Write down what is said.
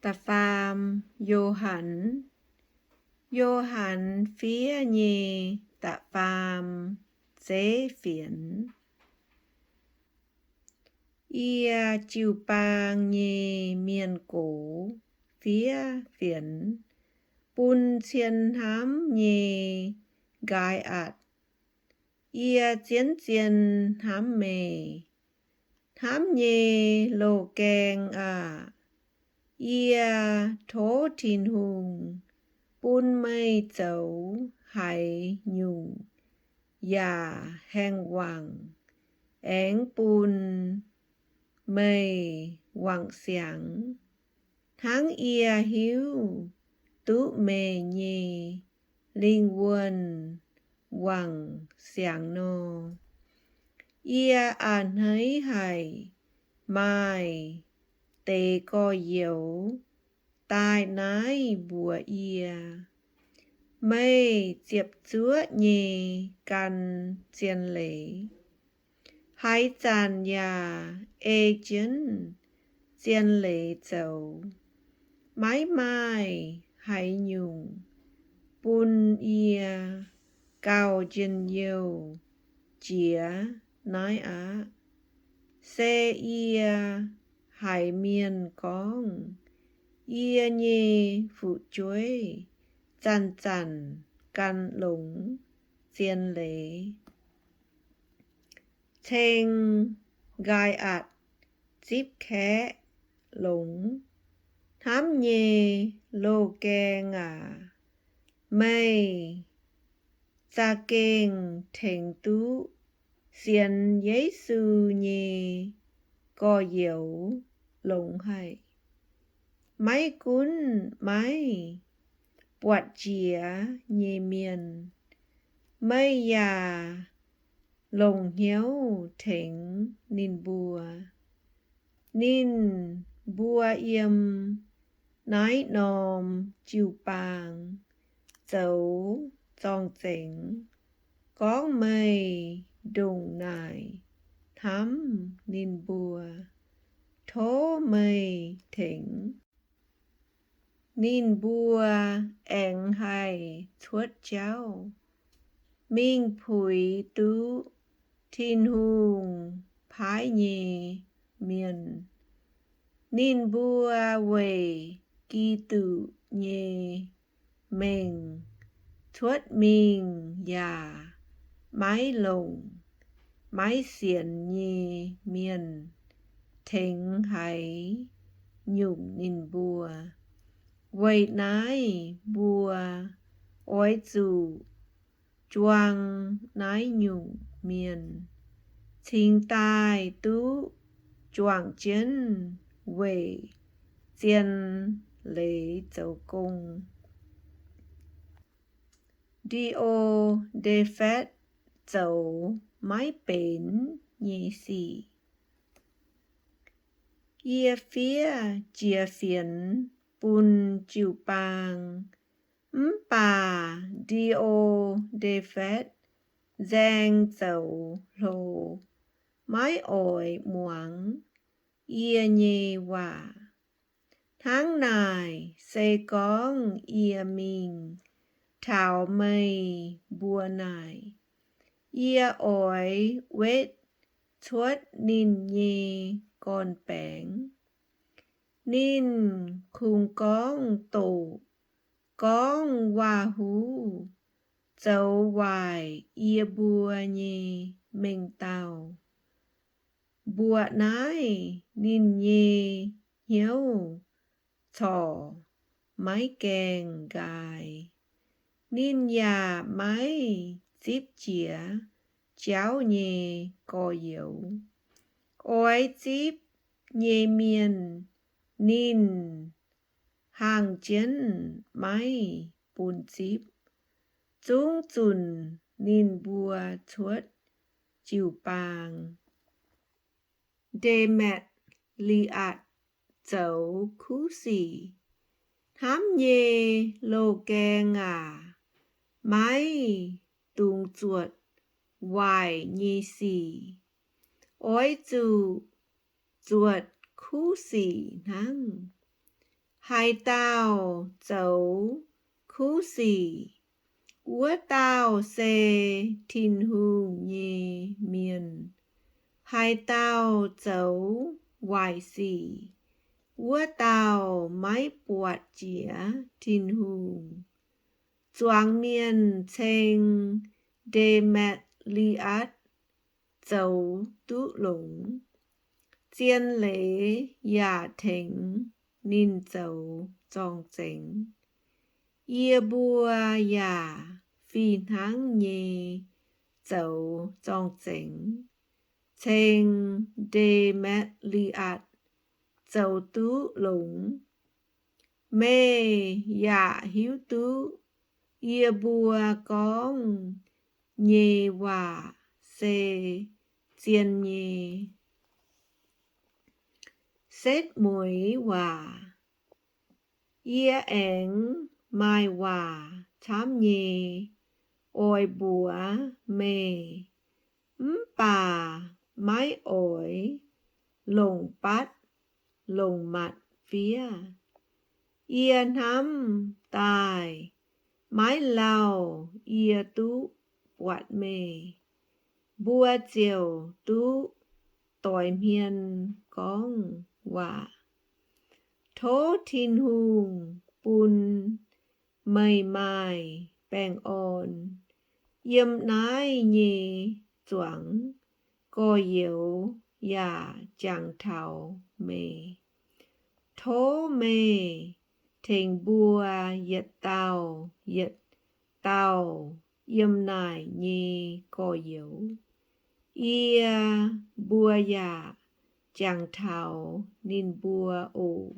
Tà phàm Vô hẳn phía nhì tạ phàm dễ phiền. Ia chiu bang nhì miền cổ phía phiền. Bùn chiên hám nhì gai ạt. Ia chiên hám mê. Hám nhì lô kèng à. Ia thố thìn hùng. Bùn mây dấu hải nhung. Dạ hèn hoàng. Én bùn mây hoàng xiang. Tháng ia hiếu tú mê nhì. Linh quân hoàng xiang nô. Ia an hấy hải. Mai tê co dấu. Tai nái bùa ia. Mây diệp chúa nhì căn chiên lễ. Hãy chàn nhà ê chân chiên lễ dấu. Mãi mai hãy nhung. Bùn ia cao chân yêu. Chía nói á. Xe ia hải miền con. Ia nhì phụ chuối. Chăn chăn căn lũng chiên lễ. Thênh gai ạt díp khẽ lũng. Thám nhì lô kè ngà. Mây cha kênh thênh tú. Xiên giấy sư nhì co dấu lũng hay. Máy cún máy bọt chìa nhì miền. Mây già lồng hiếu thỉnh nín bùa. Nín bùa yếm nói nòm chiu bàng. Dấu dòng chỉnh có mây đùng nải. Thắm nín bùa thố mây thỉnh. Nín bùa eng hay thuất cháu. Minh phùi tú thìn hùng phái nhì miền. Nín bùa quầy kỳ tự nhì mình. Thuất mình già mái lồng. Mái xiển nhì miền. Thính hãy nhung nín bùa. Quầy nái bùa ôi dù. Choang nái nhung miền. Thính tai tú choang chân quầy chiên lễ dấu cung. Đi ô đê phét dấu mái bến nhì xì. Ia phía chia phiền bùn chiu bàng. Bà đi ô đê phét giang dấu lô. Mái ổi muang ia nhì hòa. Tháng nài xây con ia mình. Thảo mây bùa nài. Ia ổi vết thuất nín nhì con bánh. Nín khung con tổ. Con hòa hú. Dấu hoài ia bùa nhì mình tàu. Bùa nái nín nhì hiếu. Thỏ máy kèng gai. Nín nhà máy díp chĩa. Cháu nhì co dấu. Ôi díp nhì miền. Nín hàng chân máy bùn díp. Chúng chùn nín bùa thuất chiu bàng. Đê mẹt li ạt dấu khú xì. Thám nhê lô kè ngà. Mái tung chuột hoài nhì xì. Ôi dù chuột khú xì nắng. hai tao dấu khu xì ua tao xê thìn hùng nhì miền hai tao dấu hoài xì ua tao máy bọt chĩa thìn hùng choáng miền chênh đê mẹt li át dấu tú lũng chiên lễ ya thính nín dấu trong chênh ia bùa ya phi tháng nhì dấu trong chênh chênh đê mẹt li át dấu tú lũng mê ya hiếu tú ia bùa con nhì hòa xê chiên nhì xét mũi hòa ia ẻng mai hòa chám nhì ôi bùa mê bà mái ổi lồng bát lồng mặt phía ia nắm tài mái lao ia tú quạt mê bùa chiều tú tỏi miên con hòa thố thìn hùng bùn mây mai bèng ồn yếm nái nhì choáng co yếu ya chẳng thảo mê thố mê thình bùa yết tao yếm nái nhì co yếu ia bùa ya chẳng thảo nín bùa ổ